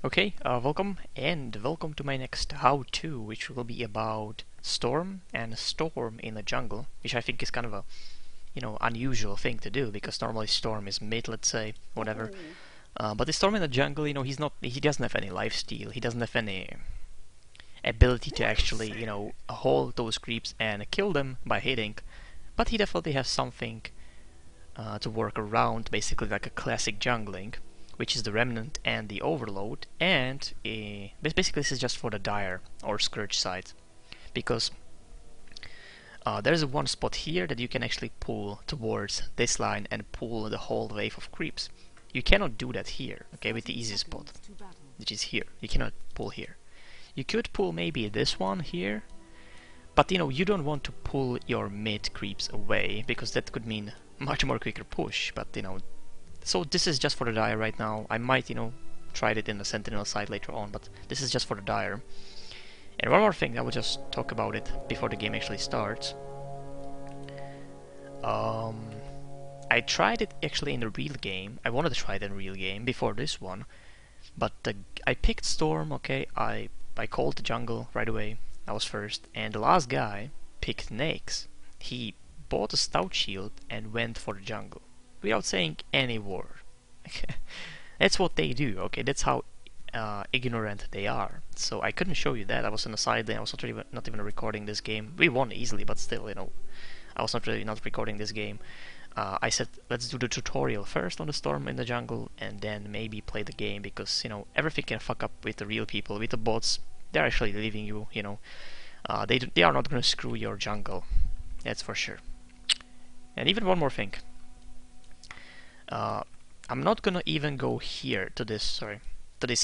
Welcome to my next how-to, which will be about storm and a storm in the jungle, which I think is kind of a unusual thing to do because normally storm is mid, let's say, whatever. But the storm in the jungle, he doesn't have any lifesteal, he doesn't have any ability to actually hold those creeps and kill them by hitting, but he definitely has something to work around, basically like a classic jungling, which is the Remnant and the Overload, and basically this is just for the Dire or Scourge side, because there's one spot here that you can actually pull towards this line and pull the whole wave of creeps. You cannot do that here, okay, with the easy spot, which is here. You cannot pull here. You could pull maybe this one here, but you don't want to pull your mid creeps away, because that could mean much more quicker push, but so this is just for the Dire right now. I might, try it in the Sentinel side later on, but this is just for the Dire. And one more thing, I will just talk about it before the game actually starts. I tried it actually in the real game. I wanted to try it in the real game before this one, but I picked Storm, okay, I called the jungle right away. I was first, and the last guy picked Nax. He bought a Stout Shield and went for the jungle without saying any word. That's what they do, okay? That's how ignorant they are. So I couldn't show you that. I was on the side lane. I was not even recording this game. We won easily, but still, I was not recording this game. I said, let's do the tutorial first on the storm in the jungle, and then maybe play the game, because everything can fuck up with the real people. With the bots, they're actually leaving you. They are not gonna screw your jungle. That's for sure. And even one more thing. I'm not gonna even go here to this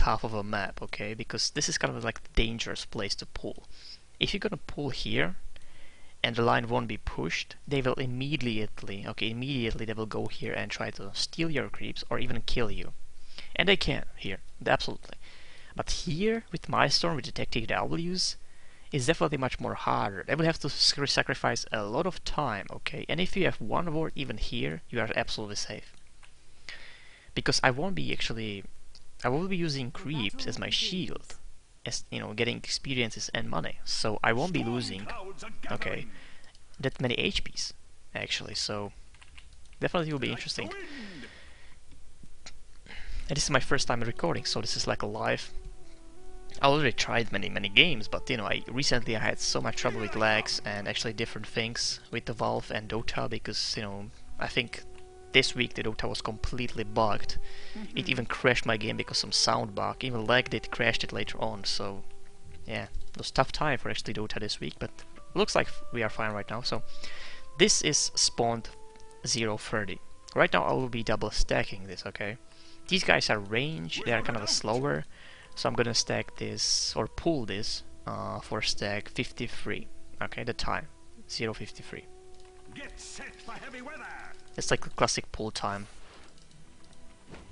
half of a map, okay? Because this is kind of like a dangerous place to pull. If you're gonna pull here and the line won't be pushed, they will immediately they will go here and try to steal your creeps or even kill you. And they can here, absolutely. But here with my storm with the tactic W's is definitely much more harder. They will have to sacrifice a lot of time, okay? And if you have one ward even here, you are absolutely safe. Because I will be using creeps as my shield, as getting experiences and money. So I won't be losing, okay, that many HPs actually. So definitely will be interesting. And this is my first time recording, so this is like a live. I already tried many games, but recently I had so much trouble with lags and actually different things with the Valve and DotA, because I think this week the DotA was completely bugged. It even crashed my game because some sound bug. Even lagged it, crashed it later on. So yeah, it was a tough time for actually DotA this week, but looks like we are fine right now. So this is spawned 030. Right now I will be double stacking this, okay? These guys are range, they are kind of slower, so I'm gonna stack this or pull this for stack 53. Okay, the time 0:53. Get set for heavy weather. It's like a classic pull time.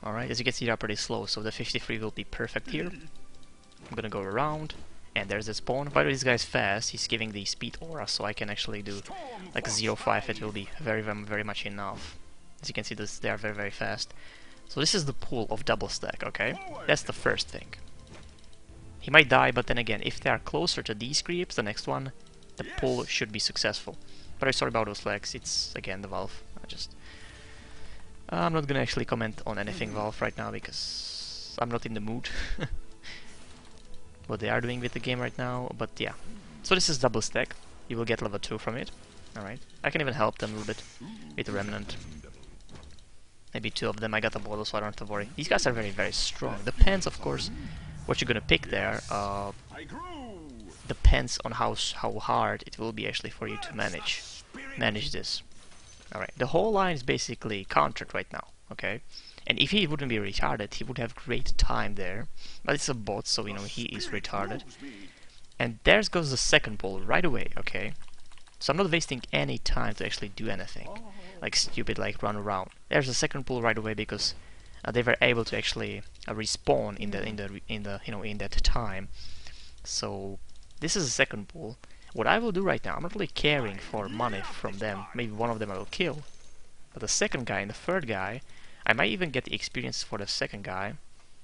Alright, as you can see, they are pretty slow, so the 53 will be perfect here. I'm gonna go around, and there's the spawn. By the way, this guy's fast, he's giving the speed aura, so I can actually do like 0.5, it will be very much enough. As you can see, they are very fast. So this is the pull of double stack, okay? That's the first thing. He might die, but then again, if they are closer to these creeps, the next one, the pull should be successful. But I'm sorry about those lags, it's again the Valve. I'm not gonna actually comment on anything Valve right now because I'm not in the mood. What they are doing with the game right now, but yeah. So this is double stack. You will get level 2 from it. Alright. I can even help them a little bit with the Remnant. Maybe 2 of them. I got a bottle, so I don't have to worry. These guys are very strong. Depends, of course, what you're gonna pick there. Depends on how hard it will be actually for you to manage this. Alright, the whole line is basically countered right now, okay? And if he wouldn't be retarded, he would have great time there. But it's a bot, so he is retarded. And there goes the second pull right away, okay? So I'm not wasting any time to actually do anything. Like stupid, like run around. There's the second pull right away because they were able to actually respawn in that time. So this is the second pull. What I will do right now, I'm not really caring for money from them. Maybe one of them I will kill. But the second guy and the third guy, I might even get the experience for the second guy.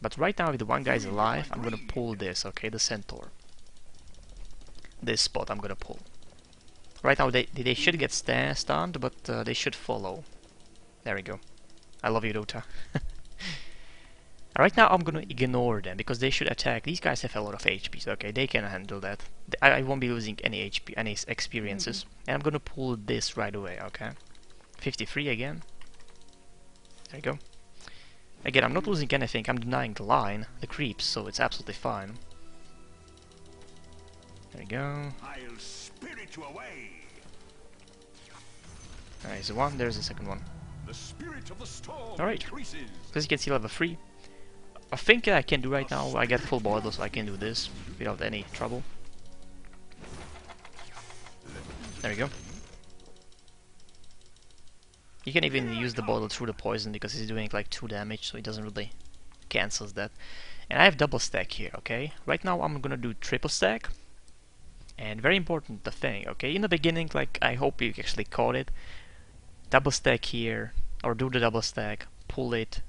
But right now, if the one guy's alive, I'm gonna pull this, okay, the centaur. This spot I'm gonna pull. Right now, they should get stunned, but they should follow. There we go. I love you, Dota. Right now, I'm gonna ignore them because they should attack. These guys have a lot of HPs, okay? They can handle that. I won't be losing any HP, any experiences. And I'm gonna pull this right away, okay? 53 again. There you go. Again, I'm not losing anything. I'm denying the line, the creeps, so it's absolutely fine. There you go. I'll spirit you away. There's the one, there's the second one. The spirit of the storm Alright. increases. As you can see, level 3. I think I can do right now, I get full bottle, so I can do this without any trouble. There we go. You can even use the bottle through the poison because he's doing like 2 damage, so it doesn't really cancels that. And I have double stack here, okay? Right now I'm gonna do triple stack. And very important the thing, okay? In the beginning, like, I hope you actually caught it. Double stack here, or do the double stack, pull it.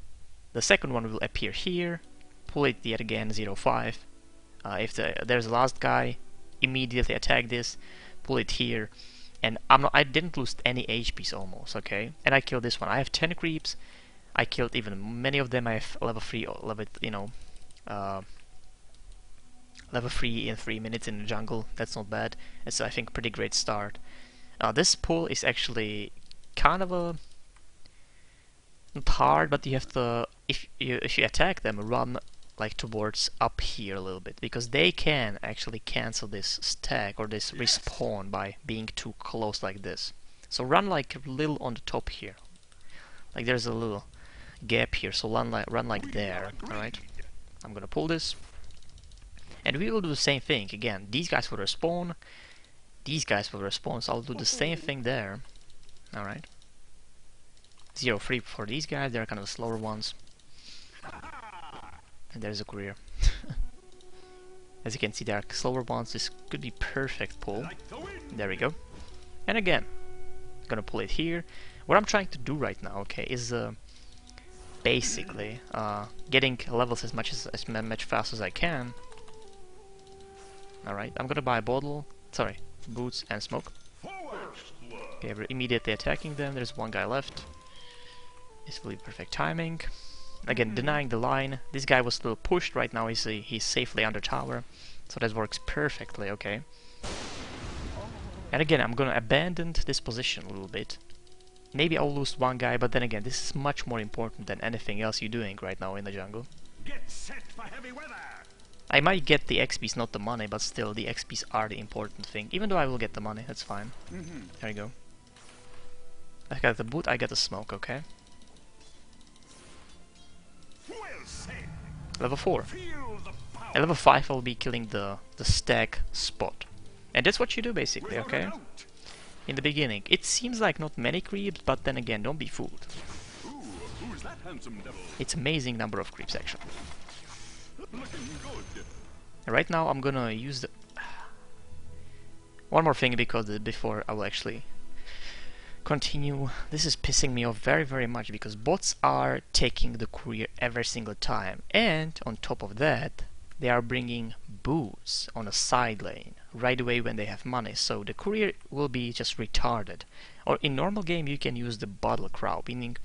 The second one will appear here. Pull it yet again, 0.5. If there's the last guy, immediately attack this. Pull it here. And I didn't lose any HPs almost, okay? And I killed this one. I have 10 creeps. I killed even many of them. I have level 3, level, you know, level 3 in 3 minutes in the jungle. That's not bad. It's, I think, pretty great start. This pull is actually kind of a not hard, but you have to, if you attack them, run like towards up here a little bit, because they can actually cancel this stack or this respawn by being too close like this. So run like a little on the top here, like there's a little gap here, so run like there. Alright, I'm gonna pull this, and we will do the same thing again. These guys will respawn, these guys will respawn, so I'll do the same thing there. Alright, 0-3 for these guys, they're kind of the slower ones. And there's a courier. As you can see, there are slower ones. This could be perfect pull. There we go. And again, gonna pull it here. What I'm trying to do right now, okay, is basically getting levels as much fast as I can. All right, I'm gonna buy a bottle. Sorry, boots and smoke. Okay, we're immediately attacking them. There's one guy left. This will be perfect timing. Again, denying the line. This guy was still pushed. Right now he's safely under tower, so that works perfectly, okay. And again, I'm gonna abandon this position a little bit. Maybe I'll lose one guy, but then again, this is much more important than anything else you're doing right now in the jungle. Get set for heavy weather. I might get the XPs, not the money, but still, the XPs are the important thing. Even though I will get the money, that's fine. There you go. I got the boot, I got the smoke, okay. Level 4. At level 5 I'll be killing the stack spot. And that's what you do basically, okay? In the beginning. It seems like not many creeps, but then again, don't be fooled. It's amazing number of creeps actually. And right now I'm gonna use the... One more thing, because before I will actually continue. This is pissing me off very, very much, because bots are taking the courier every single time, and on top of that they are bringing boots on a side lane right away when they have money, so the courier will be just retarded. Or in normal game you can use the bottle crowd, meaning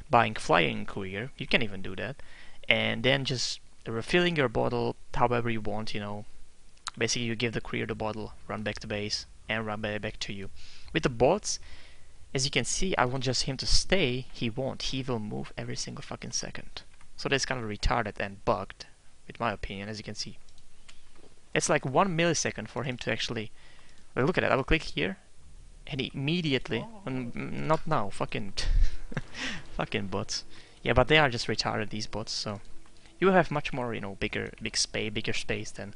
buying flying courier, you can even do that, and then just refilling your bottle however you want, you know. Basically you give the courier the bottle, run back to base, and run back to you. With the bots, as you can see, I want just him to stay. He won't. He will move every single fucking second. So that's kind of retarded and bugged, with my opinion, as you can see. It's like 1 millisecond for him to actually... Well, look at that. I will click here, and he immediately... Not now. Fucking... fucking bots. Yeah, but they are just retarded, these bots, so... You have much more, you know, bigger space than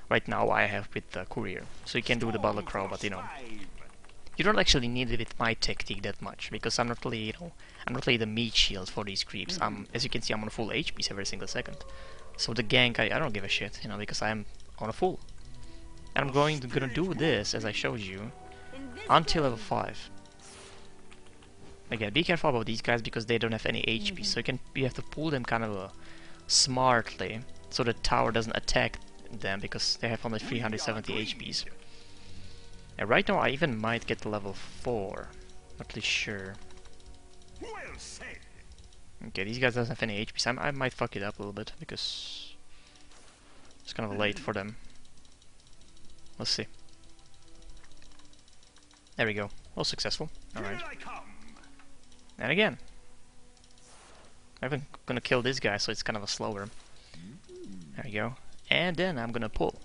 right now I have with the courier. So you can do the bottle crow, but you know... You don't actually need it with my tactic that much, because I'm not really, you know, I'm not really the meat shield for these creeps. As you can see, I'm on full HPs every single second. So the gank, I don't give a shit, you know, because I'm on a full. And I'm gonna do this, as I showed you, until level 5. Again, be careful about these guys, because they don't have any HP, so you have to pull them kind of smartly so the tower doesn't attack them because they have only 370 HPs. And right now I even might get to level 4. Not really sure. Well said. Okay, these guys don't have any HP, so I might fuck it up a little bit because it's kind of late for them. Let's see. There we go. Well, successful. Alright. Here I come. And again. I'm even gonna kill this guy, so it's kind of a slower. There we go. And then I'm gonna pull.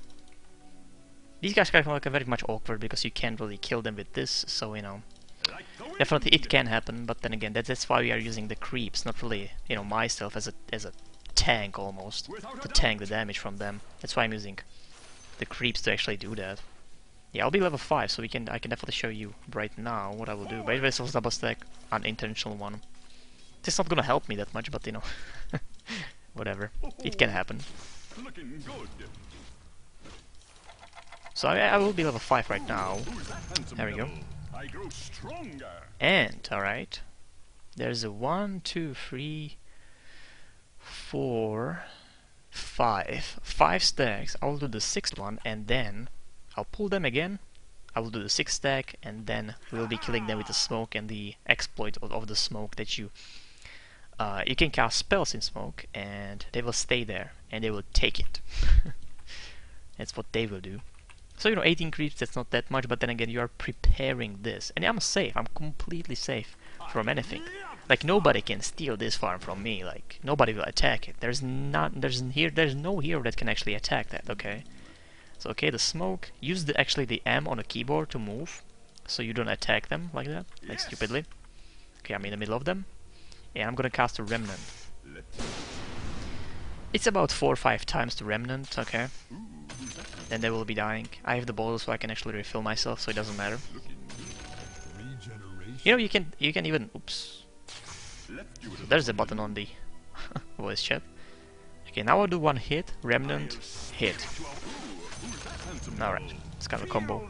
These guys are like very much awkward because you can't really kill them with this, so you know. Like the wind. Definitely it can happen, but then again that's why we are using the creeps, not really, you know, myself as a tank almost. To tank the damage from them. That's why I'm using the creeps to actually do that. Yeah, I'll be level 5, so I can definitely show you right now what I will do. By the way, this was double stack, unintentional one. It's not gonna help me that much, but you know, whatever. It can happen. Looking good. So I will be level 5 right now. Who's that handsome There we go. devil? I grow stronger. And, alright. There's a 1, 2, 3, 4, 5. 5 stacks. I will do the 6th one and then I'll pull them again. I will do the 6th stack and then we'll be killing them with the smoke and the exploit of the smoke that you can cast spells in smoke and they will stay there and they will take it. That's what they will do. So you know, 18 creeps, that's not that much, but then again you are preparing this. And I'm safe, I'm completely safe from anything. Like nobody can steal this farm from me, like nobody will attack it. There's no hero that can actually attack that, okay? So okay, the smoke, use the M on the keyboard to move, so you don't attack them like that, like stupidly. Okay, I'm in the middle of them, and I'm gonna cast a remnant. It's about 4 or 5 times the remnant, okay? Then they will be dying. I have the bottle so I can actually refill myself, so it doesn't matter. You know, you can even, oops. There's a button on the voice chat. Okay, now I'll do one hit, remnant, hit. Alright, it's kind of a combo.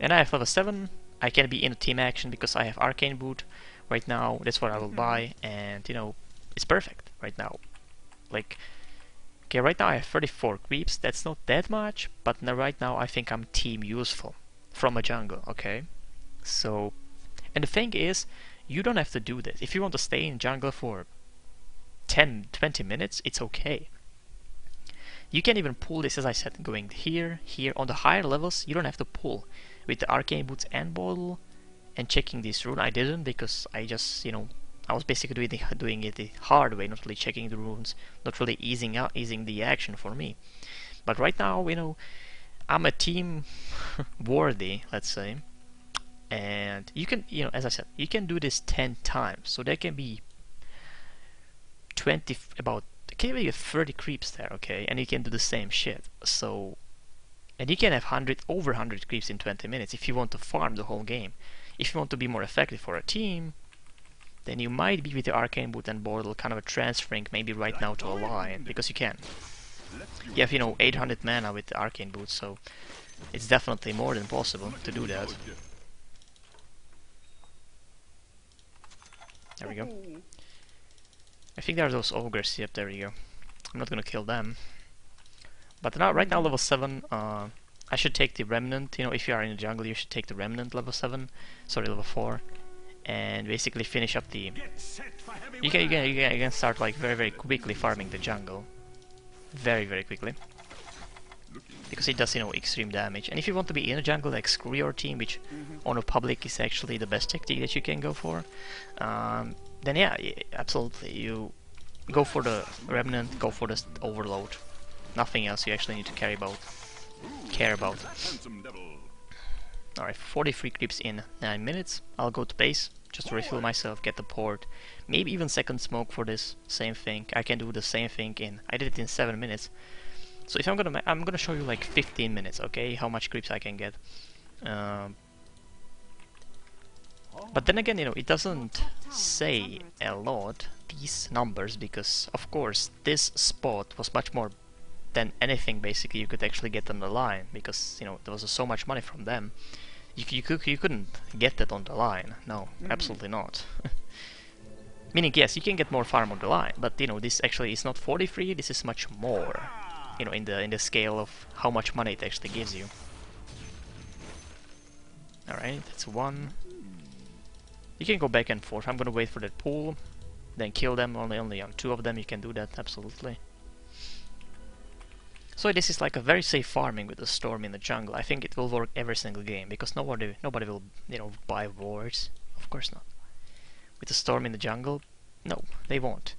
And I have level 7. I can be in a team action because I have arcane boot right now. That's what I will buy, and you know, it's perfect right now. Like, okay, right now I have 34 creeps. That's not that much, but right now I think I'm team useful from a jungle. Okay, so, and the thing is, you don't have to do this. If you want to stay in jungle for 10-20 minutes, it's okay. You can even pull this, as I said, going here, here. On the higher levels, you don't have to pull with the arcane boots and bottle and checking this rune. I didn't because I just, you know, I was basically doing it the hard way, not really checking the runes, not really easing the action for me. But right now, you know, I'm a team worthy, let's say, and you can, you know, as I said, you can do this 10 times, so there can be 20, about, can be 30 creeps there, okay, and you can do the same shit. So, and you can have over 100 creeps in 20 minutes if you want to farm the whole game. If you want to be more effective for a team, then you might be with the arcane boot and bottle kind of a transferring maybe right now to a lion, because you can. You have, you know, 800 mana with the arcane boot, so it's definitely more than possible to do that. There we go. I think there are those ogres. Yep, there we go. I'm not gonna kill them. But now, right now, level 7. I should take the remnant. You know, if you are in the jungle, you should take the remnant level 7. Sorry, level 4. And basically finish up the. You can start like very quickly farming the jungle, very quickly, because it does, you know, extreme damage. And if you want to be in a jungle, like screw your team, which on a public is actually the best tactic that you can go for, then yeah, absolutely, you go for the remnant, go for the overload. Nothing else you actually need to care about. Alright, 43 creeps in 9 minutes. I'll go to base, just to refill myself, get the port. Maybe even second smoke for this, same thing. I can do the same thing I did it in 7 minutes. So if I'm gonna show you like 15 minutes, okay, how much creeps I can get. But then again, you know, it doesn't say a lot, these numbers, because of course this spot was much more than anything basically you could actually get on the line, because, you know, there was so much money from them. You couldn't get that on the line. No, absolutely not. Meaning, yes, you can get more farm on the line, but you know, this actually is not 43, this is much more. You know, in the scale of how much money it actually gives you. Alright, that's one. You can go back and forth. I'm gonna wait for that pool, then kill them. Only on 2 of them you can do that, absolutely. So this is like a very safe farming with the storm in the jungle. I think it will work every single game because nobody will, you know, buy wards. Of course not. With the storm in the jungle, no, they won't.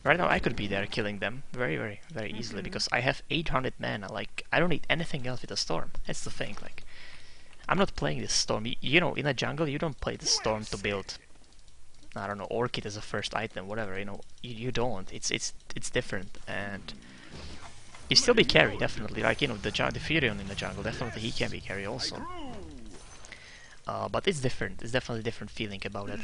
Right now I could be there killing them very easily because I have 800 mana. Like, I don't need anything else with the storm. That's the thing. Like, I'm not playing this storm. You know, in a jungle you don't play the storm to build, I don't know, orchid as a first item, whatever. You know, you don't. It's different, and you still be carry definitely. Like, you know, the Furion in the jungle, definitely he can be carry also. But it's different. It's definitely a different feeling about it.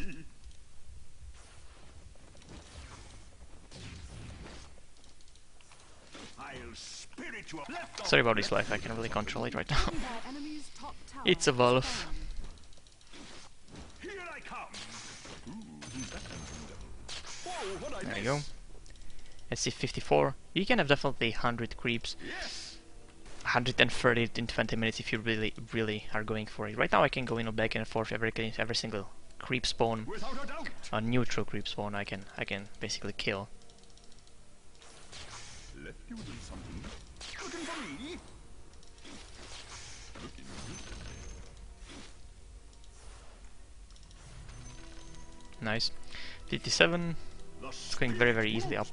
Sorry about this life, I can't really control it right now. It's a wolf. There you go. Let's see, 54. You can have definitely 100 creeps. 130 in 20 minutes if you really are going for it. Right now I can go, you know, back and forth every single creep spawn. A neutral creep spawn I can basically kill. Left you with something. Looking for me? Nice. 57. It's going very easily up.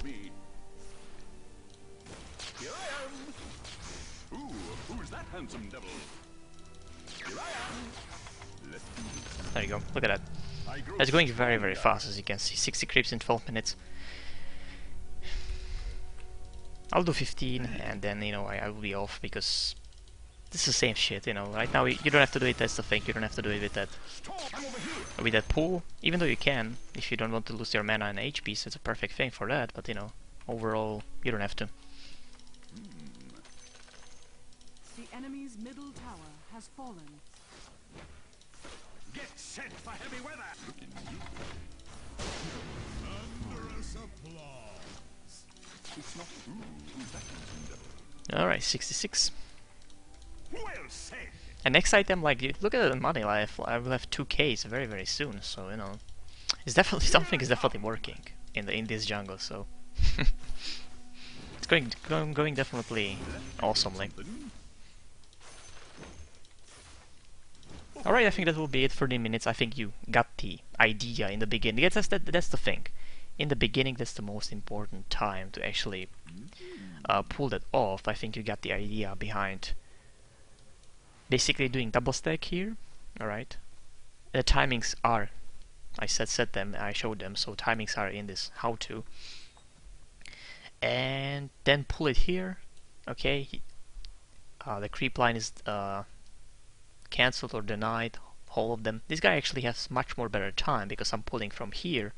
Here I am. Ooh, who's that handsome devil? Here I am. Left you with something. There you go. Look at that. It's going very fast, as you can see. 60 creeps in 12 minutes. I'll do 15 and then, you know, I will be off because this is the same shit, you know. Right now you don't have to do it, that's the thing. You don't have to do it with that pool, even though you can if you don't want to lose your mana and HP, so it's a perfect thing for that, but you know, overall you don't have to. The enemy's middle tower has fallen. Get set for heavy weather. It's not who's that handsome devil? Alright, 66. Well said. And next item, like, look at the money life. I will have 2Ks very soon, so you know, it's definitely something is definitely working in this jungle. So it's going definitely awesomely. Alright, I think that will be it for the minutes. I think you got the idea in the beginning. That's the thing. In the beginning, that's the most important time to actually pull that off. I think you got the idea behind basically doing double stack here. Alright. The timings are, I set them, I showed them, so timings are in this how to. And then pull it here. Okay. The creep line is cancelled or denied, all of them. This guy actually has much more better time because I'm pulling from here.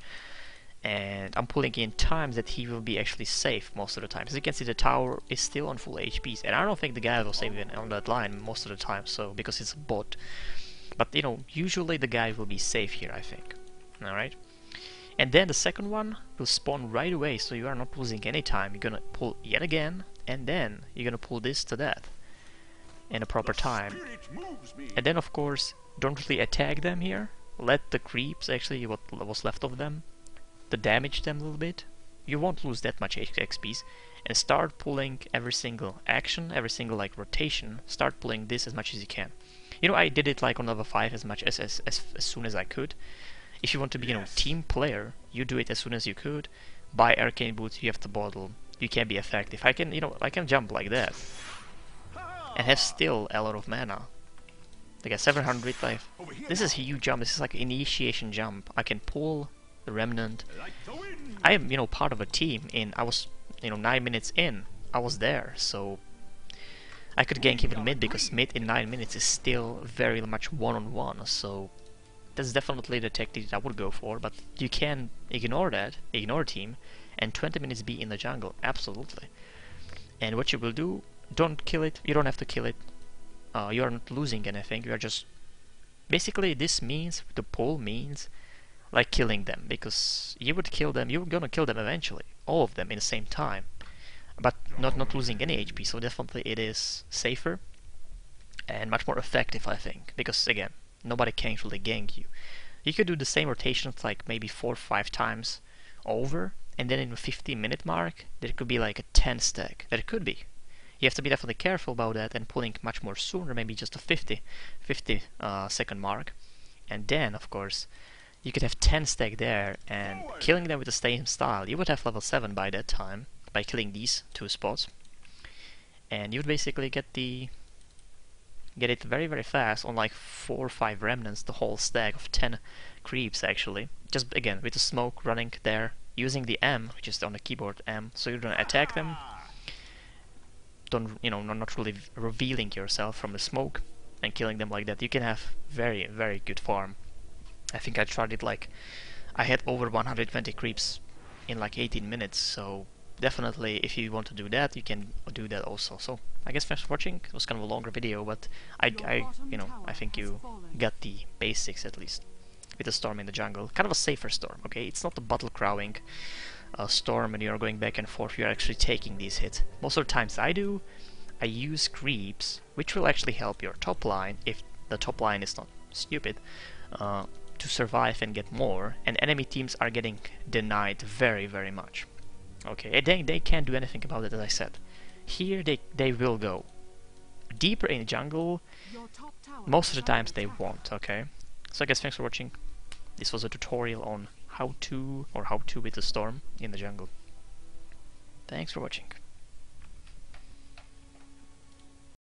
And I'm pulling in times that he will be actually safe most of the time. As you can see, the tower is still on full HPs, and I don't think the guy will save even on that line most of the time, so because it's a bot. But you know, usually the guy will be safe here, I think. Alright? And then the second one will spawn right away, so you are not losing any time. You're gonna pull yet again, and then you're gonna pull this to that in a proper time. And then of course, don't really attack them here. Let the creeps, actually what was left of them, to damage them a little bit. You won't lose that much XPs, and start pulling every single action, every single like rotation. Start pulling this as much as you can. You know, I did it like on level 5 as much as soon as I could. If you want to be, you know, team player, you do it as soon as you could. Buy arcane boots, you have the bottle, you can be effective. I can, you know, I can jump like that and have still a lot of mana. Like a 700 life. This is a huge jump. This is like an initiation jump. I can pull the remnant. I am, you know, part of a team, and I was, you know, 9 minutes in, I was there, so I could gank even mid because mid in 9 minutes is still very much one-on-one, so that's definitely the tactic that I would go for. But you can ignore that, ignore team, and 20 minutes be in the jungle, absolutely. And what you will do, don't kill it, you don't have to kill it, you are not losing anything, you are just Basically, this means, the pull means, like killing them, because you would kill them, you're gonna kill them eventually, all of them in the same time, but not losing any HP, so definitely it is safer and much more effective, I think, because again, nobody can actually gank you. You could do the same rotations like maybe 4 or 5 times over, and then in the 15-minute mark, there could be like a 10 stack. There could be. You have to be definitely careful about that and pulling much more sooner, maybe just a 50 second mark. And then, of course, you could have 10 stack there and killing them with the same style. You would have level 7 by that time by killing these 2 spots. And you would basically get it very very fast on like 4 or 5 remnants, the whole stack of 10 creeps actually. Just again with the smoke running there, using the M, which is on the keyboard M, so you're gonna attack them. Don't, you know, not really revealing yourself from the smoke and killing them like that. You can have very very good farm. I think I tried it like I had over 120 creeps in like 18 minutes, so definitely if you want to do that, you can do that also. So I guess thanks for watching. It was kind of a longer video, but I think you got the basics at least with the storm in the jungle. Kind of a safer storm, okay? It's not a battle crowing storm and you're going back and forth. You're actually taking these hits. Most of the times I use creeps, which will actually help your top line if the top line is not stupid, to survive and get more, and enemy teams are getting denied very very much. Okay, they can't do anything about it, as I said. Here they will go deeper in the jungle. Most of the times they won't, okay? So I guess thanks for watching. This was a tutorial on how to with the storm in the jungle. Thanks for watching.